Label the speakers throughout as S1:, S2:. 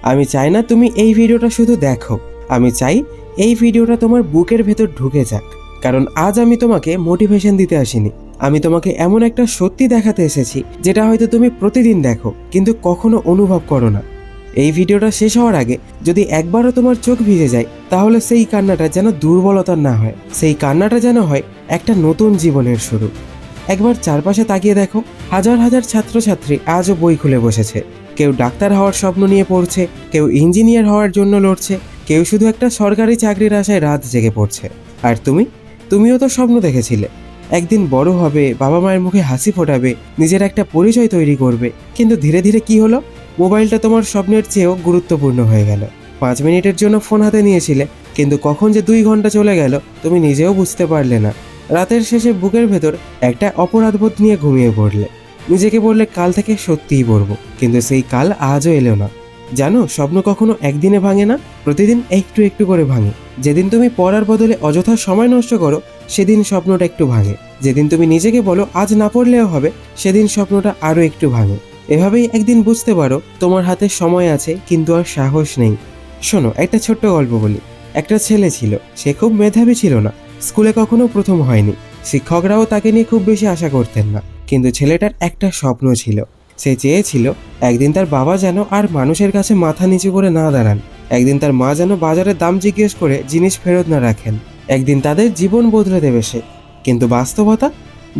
S1: আমি চাই না তুমি এই ভিডিওটা শুধু দেখো, আমি চাই এই ভিডিওটা তোমার বুকের ভেতর ঢুকে যাক। কারণ আজ আমি তোমাকে মোটিভেশন দিতে আসিনি, আমি তোমাকে এমন একটা সত্যি দেখাতে এসেছি যেটা হয়তো তুমি প্রতিদিন দেখো কিন্তু কখনো অনুভব করো না। এই ভিডিওটা শেষ হওয়ার আগে যদি একবারও তোমার চোখ ভিজে যায়, তাহলে সেই কান্নাটা যেন দুর্বলতার না হয়, সেই কান্নাটা যেন হয় একটা নতুন জীবনের শুরু। একবার চারপাশে তাকিয়ে দেখো, হাজার হাজার ছাত্রছাত্রী আজও বই খুলে বসেছে। কেউ ডাক্তার হওয়ার স্বপ্ন নিয়ে পড়ছে, কেউ ইঞ্জিনিয়ার হওয়ার জন্য লড়ছে, কেউ শুধু একটা সরকারি চাকরির আশায় রাত জেগে পড়ছে। আর তুমিও তো স্বপ্ন দেখেছিলে একদিন বড় হবে, বাবা মায়ের মুখে হাসি ফোটাবে, নিজের একটা পরিচয় তৈরি করবে। কিন্তু ধীরে ধীরে কি হলো? মোবাইলটা তোমার স্বপ্নের চেয়েও গুরুত্বপূর্ণ হয়ে গেল। 5 মিনিটের জন্য ফোন হাতে নিয়েছিলে, কিন্তু কখন যে 2 ঘন্টা চলে গেল তুমি নিজেও বুঝতে পারলে না। রাতের শেষে বুকের ভেতর একটা অপরাধবোধ নিয়ে ঘুমিয়ে পড়লে। নিজেকে বললে কাল থেকে সত্যিই পড়ব, কিন্তু সেই কাল আজও এলো না। জানো, স্বপ্ন কখনো একদিনে ভাঙে না, প্রতিদিন একটু একটু করে ভাঙে। যেদিন তুমি পড়ার বদলে অযথা সময় নষ্ট করো, সেদিন স্বপ্নটা একটু ভাঙে। যেদিন তুমি নিজেকে বলো আজ না পড়লেও হবে, সেদিন স্বপ্নটা আরও একটু ভাঙে। এভাবেই একদিন বুঝতে পারো তোমার হাতে সময় আছে কিন্তু আর সাহস নেই। শোনো, একটা ছোট্ট গল্প বলি। একটা ছেলে ছিল, সে খুব মেধাবী ছিল না, স্কুলে কখনো প্রথম হয়নি, শিক্ষকরাও তাকে নিয়ে খুব বেশি আশা করতেন না। কিন্তু ছেলেটার একটা স্বপ্ন ছিল, সে চেয়েছিল একদিন তার বাবা যেন আর মানুষের কাছে মাথা নিচু করে না দাঁড়ান, একদিন তার মা যেন বাজারে দাম জিজ্ঞেস করে জিনিস ফেরত না রাখেন, একদিন তাদের জীবন বদলে দেবে সে। কিন্তু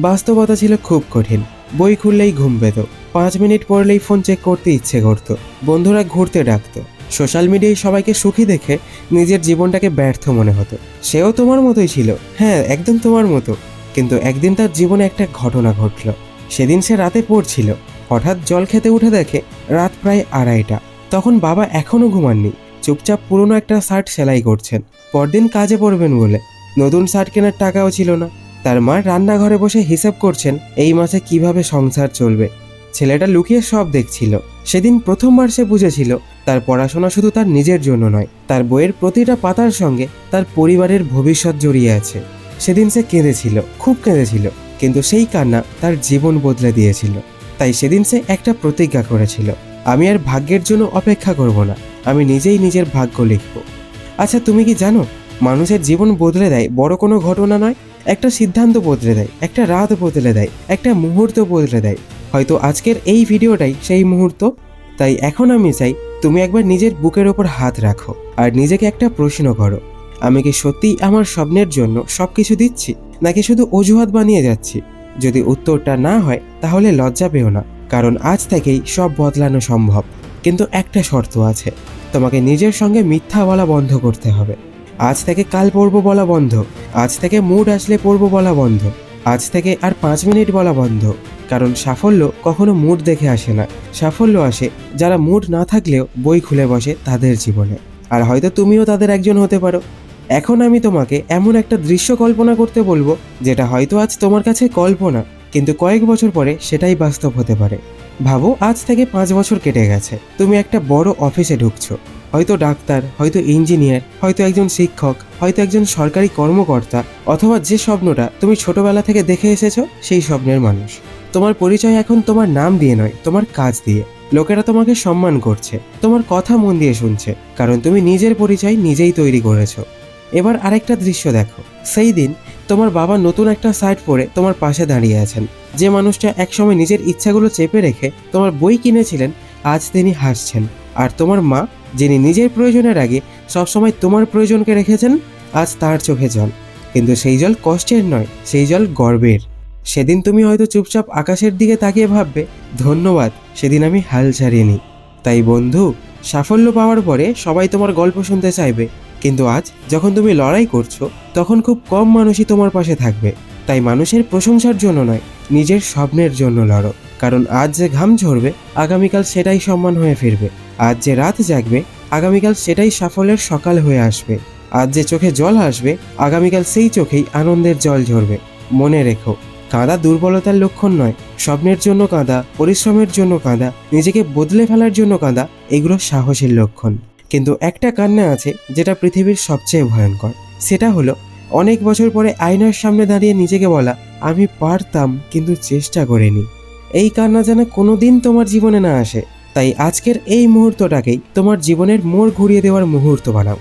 S1: বাস্তবতা ছিল খুব কঠিন। বই খুললেই ঘুম পেত, 5 মিনিট পড়লেই ফোন চেক করতে ইচ্ছে করত, বন্ধুরা ঘুরতে ডাকতো, সোশ্যাল মিডিয়ায় সবাইকে সুখী দেখে নিজের জীবনটাকে ব্যর্থ মনে হতো। সেও তোমার মতোই ছিল, হ্যাঁ একদম তোমার মতো। কিন্তু একদিন তার জীবনে একটা ঘটনা ঘটল। সেদিন সে রাতে পড়ছিল, হঠাৎ জল খেতে উঠে দেখে রাত প্রায় 2:30টা। তখন বাবা এখনও ঘুমাননি, চুপচাপ পুরনো একটা শার্ট সেলাই করছেন, পরদিন কাজে পড়বেন বলে। নতুন শার্ট কেনার টাকাও ছিল না। তার মা রান্নাঘরে বসে হিসাব করছেন এই মাসে কিভাবে সংসার চলবে। ছেলেটা লুকিয়ে সব দেখছিল। সেদিন প্রথমবার সে বুঝেছিল তার পড়াশোনা শুধু তার নিজের জন্য নয়, তার বইয়ের প্রতিটা পাতার সঙ্গে তার পরিবারের ভবিষ্যৎ জড়িয়ে আছে। সেদিন সে কেঁদেছিল, খুব কেঁদেছিল, কিন্তু সেই কান্না তার জীবন বদলে দিয়েছিল। তাই সেদিন সে একটা প্রতিজ্ঞা করেছিল, আমি আর ভাগ্যের জন্য অপেক্ষা করব না, আমি নিজেই নিজের ভাগ্য লিখব। আচ্ছা, তুমি কি জানো, মানুষের জীবন বদলে দেয় বড় কোনো ঘটনা নয়, একটা সিদ্ধান্ত বদলে দেয়, একটা রাত বদলে দেয়, একটা মুহূর্ত বদলে দেয়। হয়তো আজকের এই ভিডিওটাই সেই মুহূর্ত। তাই এখন আমি চাই তুমি একবার নিজের বুকের ওপর হাত রাখো আর নিজেকে একটা প্রশ্ন করো, আমি কি সত্যিই আমার স্বপ্নের জন্য সব কিছু দিচ্ছি, নাকি শুধু অজুহাত বানিয়ে যাচ্ছি? যদি উত্তরটা না হয় তাহলে লজ্জা পেও না, কারণ আজ থেকেই সব বদলানো সম্ভব। কিন্তু একটা শর্ত আছে, তোমাকে নিজের সঙ্গে মিথ্যা বলা বন্ধ করতে হবে। আজ থেকে কাল পড়বো বলা বন্ধ, আজ থেকে মুড আসলে পড়বো বলা বন্ধ, আজ থেকে আর 5 মিনিট বলা বন্ধ। কারণ সাফল্য কখনো মুড দেখে আসে না, সাফল্য আসে যারা মুড না থাকলেও বই খুলে বসে তাদের জীবনে। আর হয়তো তুমিও তাদের একজন হতে পারো। এখন আমি তোমাকে এমন একটা দৃশ্য কল্পনা করতে বলবো যেটা হয়তো আজ তোমার কাছে কল্পনা, কিন্তু কয়েক বছর পরে সেটাই বাস্তব হতে পারে। ভাবো, আজ থেকে 5 বছর কেটে গেছে, তুমি একটা বড় অফিসে ঢুকছো, হয়তো ডাক্তার, হয়তো ইঞ্জিনিয়ার, হয়তো একজন শিক্ষক, হয়তো একজন সরকারি কর্মকর্তা, অথবা যে স্বপ্নটা তুমি ছোটবেলা থেকে দেখে এসেছো সেই স্বপ্নের মানুষ। তোমার পরিচয় এখন তোমার নাম দিয়ে নয়, তোমার কাজ দিয়ে। লোকেরা তোমাকে সম্মান করছে, তোমার কথা মন দিয়ে শুনছে, কারণ তুমি নিজের পরিচয় নিজেই তৈরি করেছো। এবার আরেকটা দৃশ্য দেখো, সেই দিন তোমার বাবা নতুন একটা শার্ট পরে তোমার পাশে দাঁড়িয়ে আছেন। যে মানুষটা একসময় নিজের ইচ্ছাগুলো চেপে রেখে তোমার বই কিনেছিলেন, আজ তিনি হাসছেন। আর তোমার মা, যিনি নিজের প্রয়োজনের আগে সবসময় তোমার প্রয়োজনকে রেখেছেন, আজ তার চোখে জল। কিন্তু সেই জল কষ্টের নয়, সেই জল গর্বের। সেদিন তুমি হয়তো চুপচাপ আকাশের দিকে তাকিয়ে ভাববে, ধন্যবাদ, সেদিন আমি হাল ছাড়িনি। তাই বন্ধু, সাফল্য পাওয়ার পরে সবাই তোমার গল্প শুনতে চাইবে, কিন্তু আজ যখন তুমি লড়াই করছো তখন খুব কম মানুষই তোমার পাশে থাকবে। তাই মানুষের প্রশংসার জন্য নয়, নিজের স্বপ্নের জন্য লড়ো। কারণ আজ যে ঘাম ঝরবে, আগামীকাল সেটাই সম্মান হয়ে ফিরবে। আজ যে রাত জাগবে, আগামীকাল সেটাই সাফল্যের সকাল হয়ে আসবে। আজ যে চোখে জল আসবে, আগামীকাল সেই চোখেই আনন্দের জল ঝরবে। মনে রেখো, কাঁদা দুর্বলতার লক্ষণ নয়, স্বপ্নের জন্য কাঁদা, পরিশ্রমের জন্য কাঁদা, নিজেকে বদলে ফেলার জন্য কাঁদা, এগুলো সাহসের লক্ষণ। কিন্তু একটা কান্না আছে যেটা পৃথিবীর সবচেয়ে ভয়ঙ্কর। সেটা হলো অনেক বছর পরে আয়নার সামনে দাঁড়িয়ে নিজেকে বলা, আমি পারতাম কিন্তু চেষ্টা করিনি। এই কান্না যেন কোনোদিন তোমার জীবনে না আসে। তাই আজকের এই মুহূর্তটাকেই তোমার জীবনের মোড় ঘুরিয়ে দেওয়ার মুহূর্ত বানাও।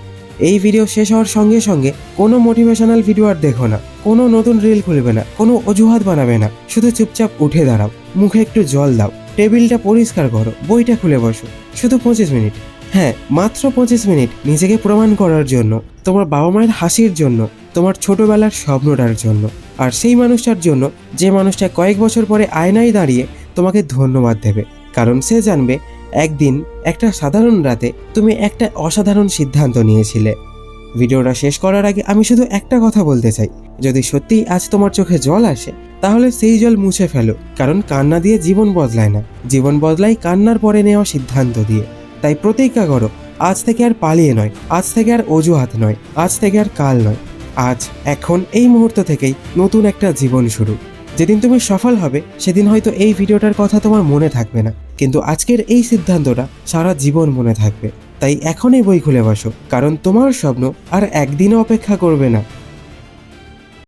S1: এই ভিডিও শেষ হওয়ার সঙ্গে সঙ্গে কোনো মোটিভেশনাল ভিডিও আর দেখো না, কোনো নতুন রিল খুলবে না, কোনো অজুহাত বানাবে না। শুধু চুপচাপ উঠে দাঁড়াও, মুখে একটু জল দাও, টেবিলটা পরিষ্কার করো, বইটা খুলে বসো। শুধু 25 মিনিট, হ্যাঁ মাত্র 25 মিনিট নিজেকে প্রমাণ করার জন্য, তোমার বাবা মায়ের হাসির জন্য, তোমার ছোটবেলার স্বপ্নটার জন্য, আর সেই মানুষটার জন্য যে মানুষটা কয়েক বছর পরে আয়নায় দাঁড়িয়ে তোমাকে ধন্যবাদ দেবে। কারণ সে জানবে একদিন একটা সাধারণ রাতে তুমি একটা অসাধারণ সিদ্ধান্ত নিয়েছিলে। ভিডিওটা শেষ করার আগে আমি শুধু একটা কথা বলতে চাই, যদি সত্যিই আজ তোমার চোখে জল আসে তাহলে সেই জল মুছে ফেলো, কারণ কান্না দিয়ে জীবন বদলায় না, জীবন বদলায় কান্নার পরে নেওয়া সিদ্ধান্ত দিয়ে। তাই প্রতিজ্ঞা করো, আজ থেকে আর পালিয়ে নয়, আজ থেকে আর অজুহাত নয়, আজ থেকে আর কাল নয়, আজ এখন এই মুহূর্ত থেকেই নতুন একটা জীবন শুরু। যেদিন তুমি সফল হবে সেদিন হয়তো এই ভিডিওটার কথা তোমার মনে থাকবে না, কিন্তু আজকের এই সিদ্ধান্তটা সারা জীবন মনে থাকবে। তাই এখনই বই খুলে বসো, কারণ তোমার স্বপ্ন আর একদিনও অপেক্ষা করবে না।